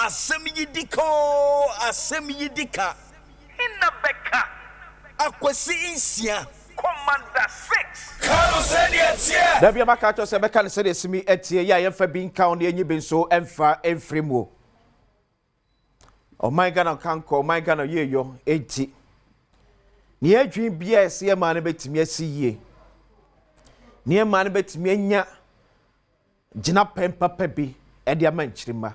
Asem yidiko, asem yidika. Inna beka. Akwesi insia. Commander 6. Kano seni etie. Dabi amaka to se beka ne se simi etie ya yemfa bi nka on enyi benso emfa emfremu. O my God, kanko, my God, ye yo, 80. Ni adwin bia ese ma ne betimi asiye. Ni ma ne betimi anya gina pempa bi e dia manchirima.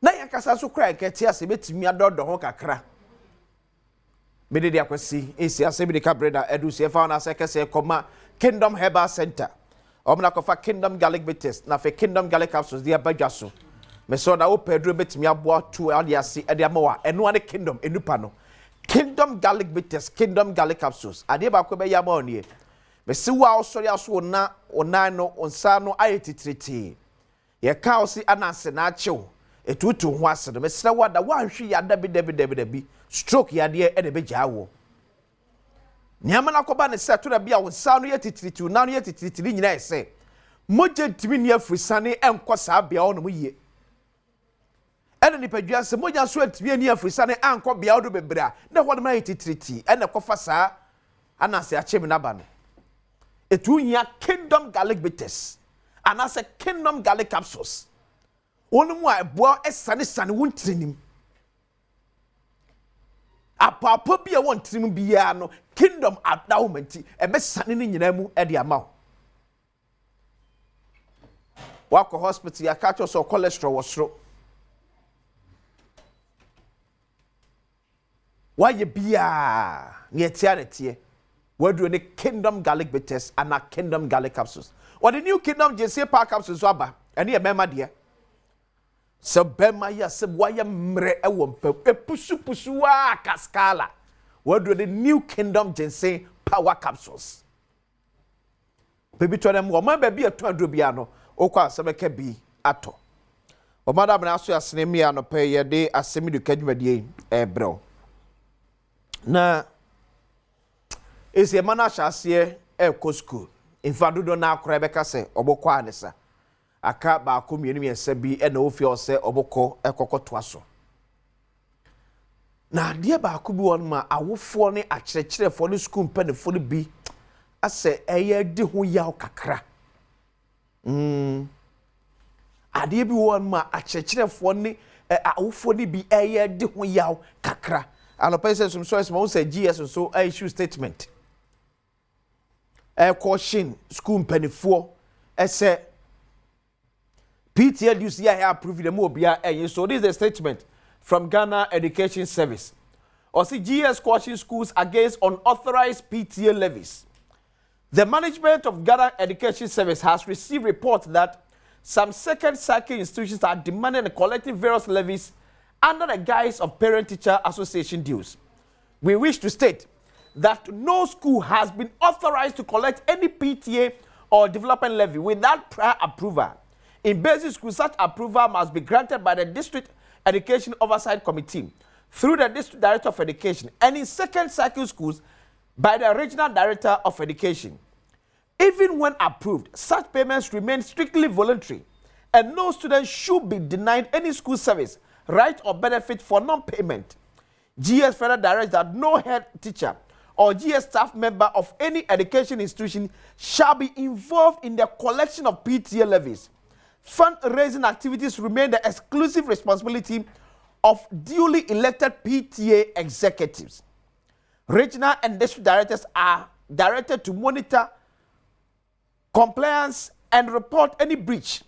Na yakasa so kra nkete ase betimi adodo ho kakra. Bede dia kwasi esi ase bi de kabreda edu se fa na sekese koma Kingdom Herbal Center. Omna kofa Kingdom Garlic Bitters na fe Kingdom Garlic Capsules dia badwaso. Me so da wo pedro betimi aboa tu ade amawa eno ane Kingdom enupa no. Kingdom Garlic Bitters, Kingdom Garlic Capsules. Ade ba ko be yama onie. Me si wa osori aso na onan no onsa no ayetitriti. Ye ka osi ananse na achew. Etutu ho ase no. Me sira wada wanhwe ya dabi. Stroke ya de e de be jawo. Nyama na koba ne se to da bia onsa no yetitriti na no yetitriti nyina ese. Moje ntimi ne afrisane enko sa bia ono mu ye. Ene ni padua se moja so atimi ani afrisane anko bia odo bebra na ho ma yetitriti ene kofa saa anase achemi na ba no. Etu nya Kingdom Garlic Bitters anase Kingdom Garlic Capsules. Onu mu a ebo esane wontrinim. Apapa bia wontrinim bia no Kingdom adawmenti ebe sane ni nyina mu e de ama. Wako hospital ya catch so cholesterol wasro. Why bia ne tie wadu ne Kingdom Garlic Bitters and a Kingdom Garlic Capsules. Or the new Kingdom JC Power Capsules waba and ye mema dear. So bema ya se waya mre ewompe epusu wa kaskala. Wadu the new Kingdom JC Power Capsules. Baby to them woman baby a 200 biano okwa semeke bi ato. O madam na aso asnemi ano pe ye de asemi du kadwumadie bro. Na esi emana chase ko school infa do na akora beka se obokọ anesa aka ba ko mienu miensa bi na ofi ose obokọ ekokoto aso na de ba ko bi won ma awofo ne akyerɛkyerɛfo ne school mpanefo ne bi ase eye di ho yaw kakra ade bi won ma akyerɛkyerɛfo ne awofo ne bi eye di ho yaw kakra anopese some so small say GS so issue statement caution school mpanifo ese PTA dues here approve the mobia so this is a statement from Ghana Education Service or see GS caution schools against unauthorized PTA levies. The management of Ghana Education Service has received reports that some second cycle institutions are demanding and collecting various levies under the guise of parent-teacher association dues. We wish to state that no school has been authorized to collect any PTA or development levy without prior approval. In basic schools, such approval must be granted by the District Education Oversight Committee through the District Director of Education, and in second cycle schools by the Regional Director of Education. Even when approved, such payments remain strictly voluntary, and no student should be denied any school service, right or benefit for non-payment. GS further directs that no head teacher or GS staff member of any education institution shall be involved in the collection of PTA levies. Fundraising activities remain the exclusive responsibility of duly elected PTA executives. Regional and district directors are directed to monitor compliance and report any breach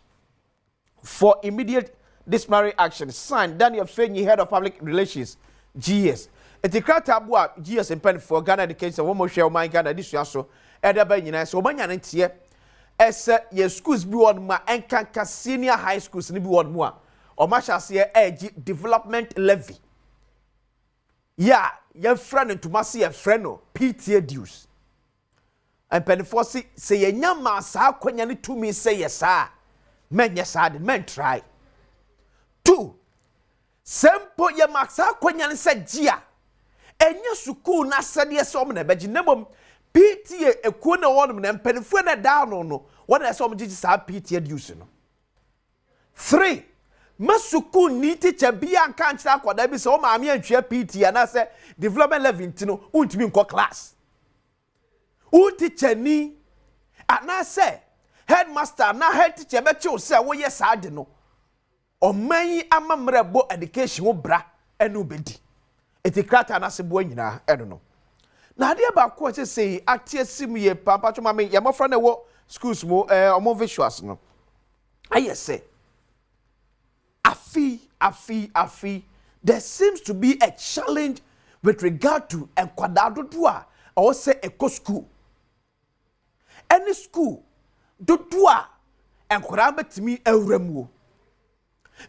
for immediate disciplinary action. Signed, Daniel Fenyi, Head of Public Relations, GS. Etikrata abua GS pen for Ghana Education. One more share my Ghana this year so. Edaba nyina so manya ntie. Ese ye schools bi won ma enkanka senior high schools ni bi won mu a. O ma hyase egi development levy. Ya ye friend ntoma se ye friend no PTA dues. And pen for say ye nyama sa akwanya ne tumi say yes sa. Men yes de men try. 2 Sempo ye maksa kwanya ne se gia enye suku na sade se om na beji nemom PTA ekuo na wonum na mpanifo na da no no wona se om gigi sa PTA dues no. 3 masuku ni teacher bia nka nkyira akwada bi se o maame antwea PT ana se development level ntino untimi nko class u teacher ni ana se headmaster na head teacher be che o se wo ye saade no oman amamrebo education wo bra enu bedi etikrata na se bo nyina eno no na ade ba ko che sei atie sim ye papa choma me ye mofra na wo schools mo omo visuals no ayese afi there seems to be a challenge with regard to enkwada dodo or say eco school any school dodo enkwada betimi awramu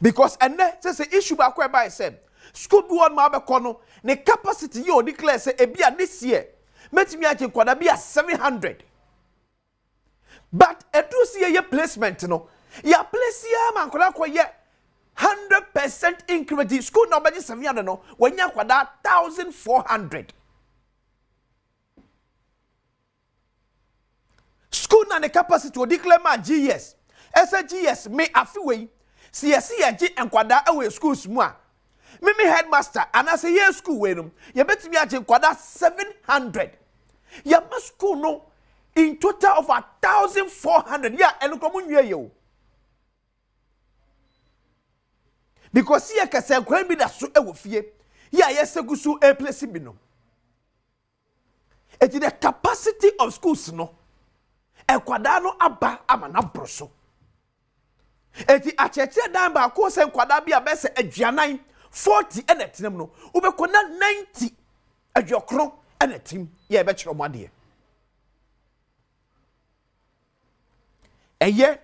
because ene say issue ba ko by say school bi one ma be kono ne capacity you declare say ebia this year metimi ache enkwada bi 700 but edu see ye placement no ya place ya man kola ko ye 100% increment school number 700 no when you kwada 1400 school na the capacity to declare ma GS SHS me afiwe CSC age enkwada awe schools mu a me headmaster and I say yes school we no ye betimi age kwada 700 ya ma school no in total of 1400 yeah enukomu nwie ye because here ka say kwan bi da so e wo fie ya yesegusu a place bi no it is the capacity of schools no ekwada no aba amana broso eti acheche dan ba ko se nkwada bi abese aduanan 40 enetinam no ubekona 90 aduokro enetim ye be kiro made eye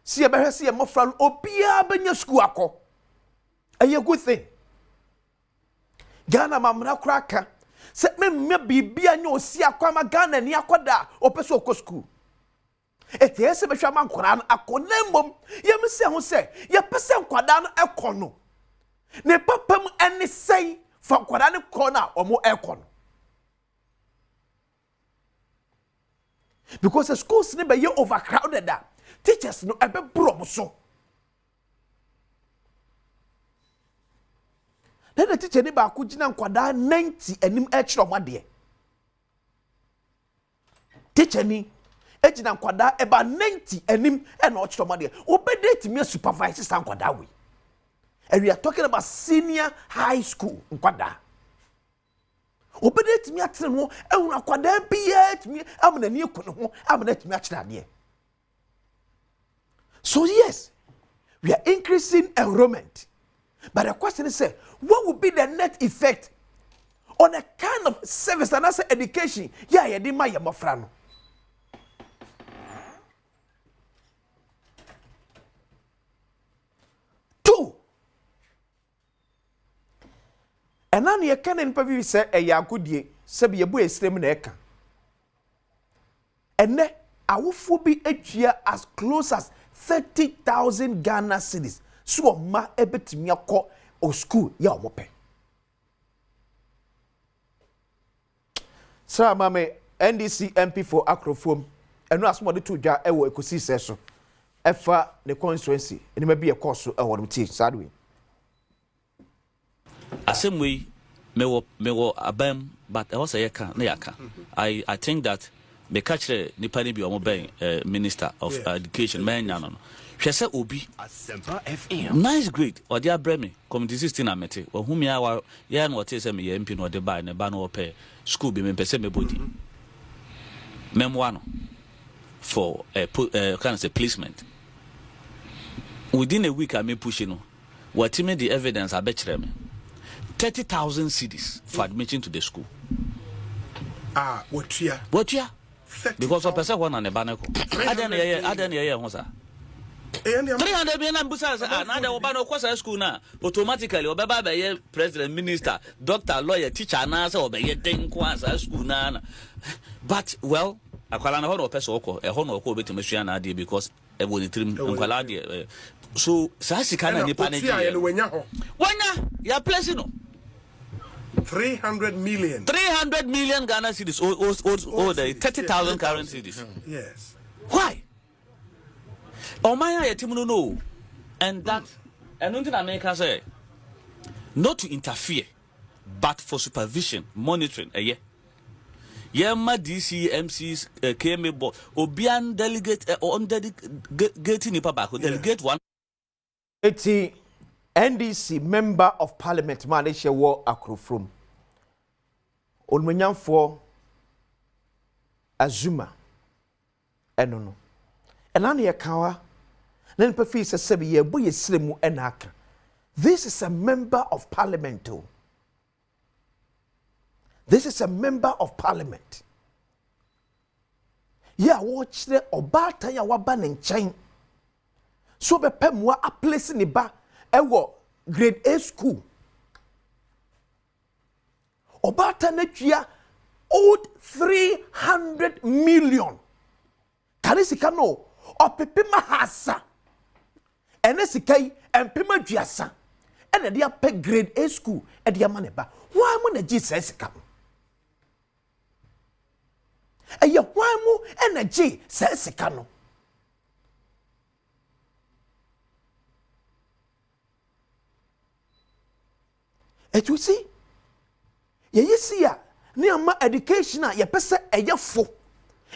si e be hwese ye mofra obia benya school akọ a good thing. Ghana mamra kraka. Se me bibia nyo si akwama Ghana ni akoda opeso ko school. Etiese be hwama nkora akonemmom ye mse ho se ye pese nkwada no ekono. Ne papam ene sei fa nkwada ne kona omo ekono. Because the schools ne be ye overcrowded da. Teachers no ebe bro so. Then the teacher ni ba ku gina nkwada 90 anim e kire omade. Teacher ni e gina nkwada e ba 90 anim e na o kire omade. Obedate me supervise san nkwada we. And we are talking about senior high school nkwada. Obedate me atene ho e hu nkwada biet me amna ni ekunu ho amna timi a kire ade. So yes, we are increasing enrollment. But the question is, what would be the net effect on a kind of service and as education? Yeah, you didn't my friend. Two. And now you can interview say a yakudie, sabi a boy stem neck. And then I will be a year as close as 30,000 Ghana cedis. So ma ebetimi akọ o school ya omope. Sir mame NDC MP for Akrofom enu asomode to dwa ewo ekosi seso efa the constituency eni ma bi ekoso ewo no ti sadwe. Asem we me wo abam but e say yeka na yaka. I think that me catch nipa ni bi omo ben minister of education man no. Hwese obi Asempa FM nice great or dia breme community 16 amete wo humi awa ya na wote se me MP no de ba ne ba no pe school bi me pese me body memwa no for kind of say placement within a week I me push no what me the evidence abekire me 30,000 cedis for admission to the school What year because of person one na ne ba ne ko adan ye ho sa 300 million ambusa na da oba no kwasa school na automatically obeba be ye president minister doctor lawyer teacher na say obeye den kwasa school na but well akwala na ho no person okọ e ho no okọ obetime sua na ade because e woni trim akwala ade so sa sika na nipa na je wanya ya place no 300 million Ghana cedis or the 30,000 current cedis. Yes. Why? Oh my, no, and that And until America say not to interfere, but for supervision, monitoring. Yema DC, MCs, KMA board, Obian delegate or undelegating Papa, delegate one. 80 NDC member of parliament, Malaysia War Akrofrom. Onmenyam for Azuma. Enono. Enani Yakawa, then Pafisa Sebi Yebuye Slimu Enaka. This is a member of parliament too. This is a member of parliament. Yeah, watch the Obata ya waban in chain. So be pemwa a place in the ba ewo grade A school. Obata netia owed 300 million. Kanisika no opepima hasa. Enesikai empima juasa. Ene dia pe grade A school e dia maneba. Why mo na Jesus kam? Eye why mo energy says no. Et you see, ye see ya ni ama education a ye pese eye fo.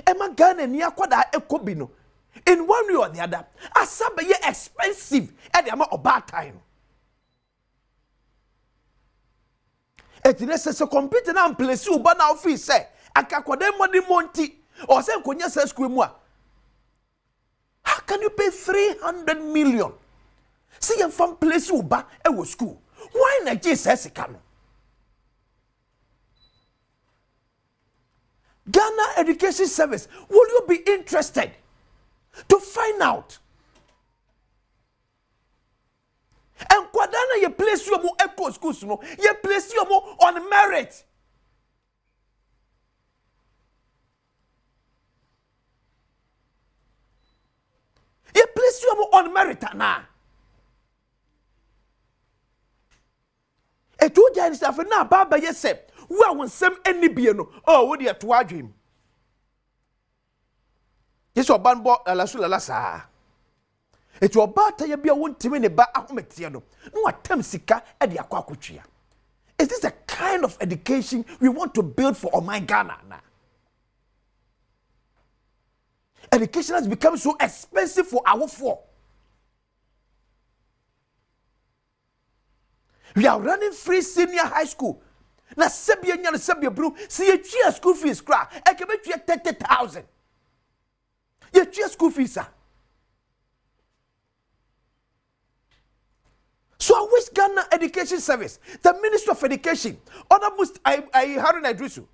E ma Ghana ni akwada ekobi no. In one way or the other, asabe ye expensive e de ama oba time. Et necessary compete na place uba na office say akakwada money monti or say konya say school mu a. How can you pay 300 million? See you from place uba e wo school. Why not Jesus come? Ghana Education Service, will you be interested to find out? And kwadana ye place you mo echo schools no, ye place you mo on merit. Ye place you mo on merit na. Etu jani staff na baba yesem wa wonsem eni bie no wo de to adwem yeso banbo la sa etu obata ye bia wontimi ne ba ahomete no watam sika e de akwa. Is this the kind of education we want to build for my Ghana now? Education has become so expensive for our four. We are running free senior high school. Na sebia nya na sebia bru, see ye chia school fees cra, e ke be 30,000. Ye chia school fees ah. So I wish Ghana Education Service, the Minister of Education, almost Harun Idrisu.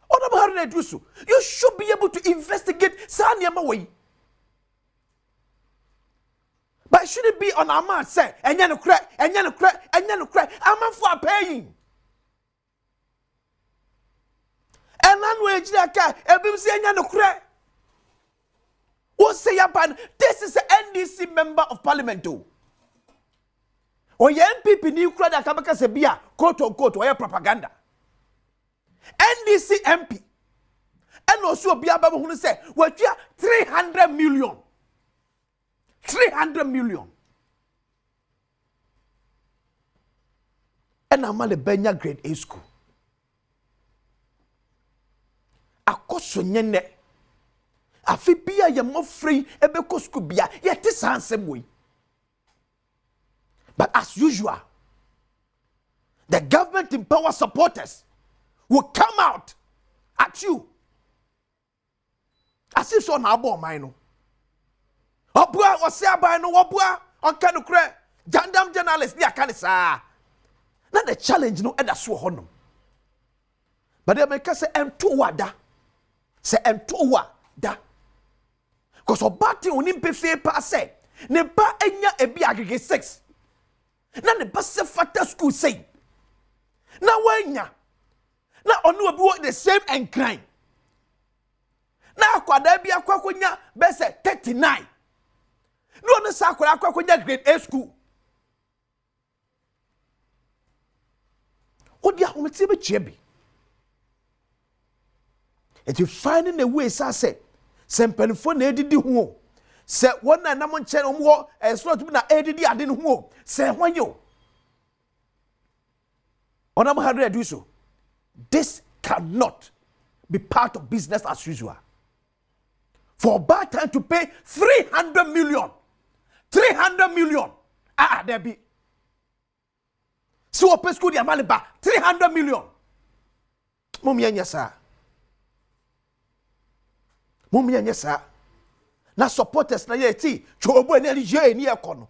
Harun Idrisu, you should be able to investigate Sanyama way. But should it be on our man say, and you cry, and you cry, and you cry, I'm for paying. And then we just every say and you cry. What say upon this is an NDC member of parliament too. Or your MPP new cry that Kabaka Sebia, quote unquote, or your propaganda. NDC MP. And also Biaba who say, well, 300 million. 300 million. And I'm a Benya grade A school. Akoso nyene. Afi bia ye mo free ebeko school bia ye te sansem we. But as usual, the government in power supporters will come out at you. As if so na abo man no. Obua o se aban no obua on kanu kre jandam journalist ni aka ni saa na the challenge no eda so ho no but dem ka se ento wada se ento wada cause obati onim pefe pa se ne ba enya ebi agege 6 na ne ba se fata school say na wanya na onu obi the same encline na akwada bi akwakonya be se 39. No, no, Sakura, grade A school. What do you want to say? If you finding a way, I said, Sempen for Neddy do. se one na nam nche no mo slot bi na edidi ade no ho se hwanyo onam had do so. This cannot be part of business as usual. For bad time to pay 300 million. 300 million. There be. So open school the amaliba 300 million. Mum yanyasa. Mum yanyasa. Na supporters na yeti chobo eni je ni ekono.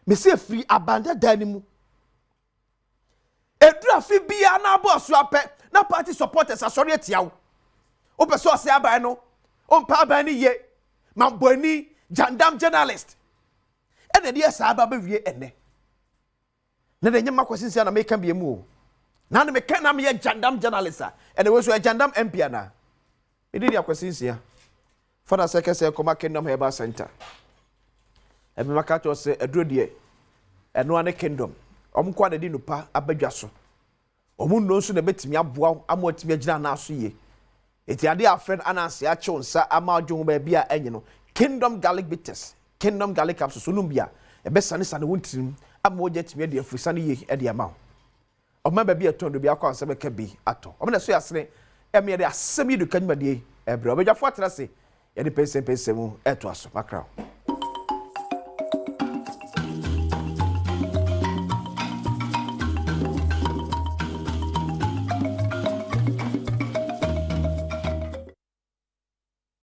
Me say free abandon danimu. Edra fi bia na abo so apɛ na party supporters asɔre atiawo ope so ɔse aban no ompa aban ni ye mamboni jandam journalist ene de asa aba ba wie ene na de nyama kwasinsia na meka bia mu o na na meka na me jandam journalist a ene we so jandam MP na me de kwasinsia for the second koma kingdom herbal center ebe maka to se aduro de eno ane kingdom omkwa na di nupa abadwa so omunno nso na betimi aboa amotimi agina na aso ye eti ade afren ananse a chonsa ama adwo ba bia enye no kingdom garlic bitters kingdom garlic capsules so numbia ebe sane wontirim ama oje timi de afusane ye e de ama oma ba bia tondo bia kwa nse beka bi ato omna so yasene eme de asem yi du kanwade ebre obedwafo atrase ye de pese mu eto aso makra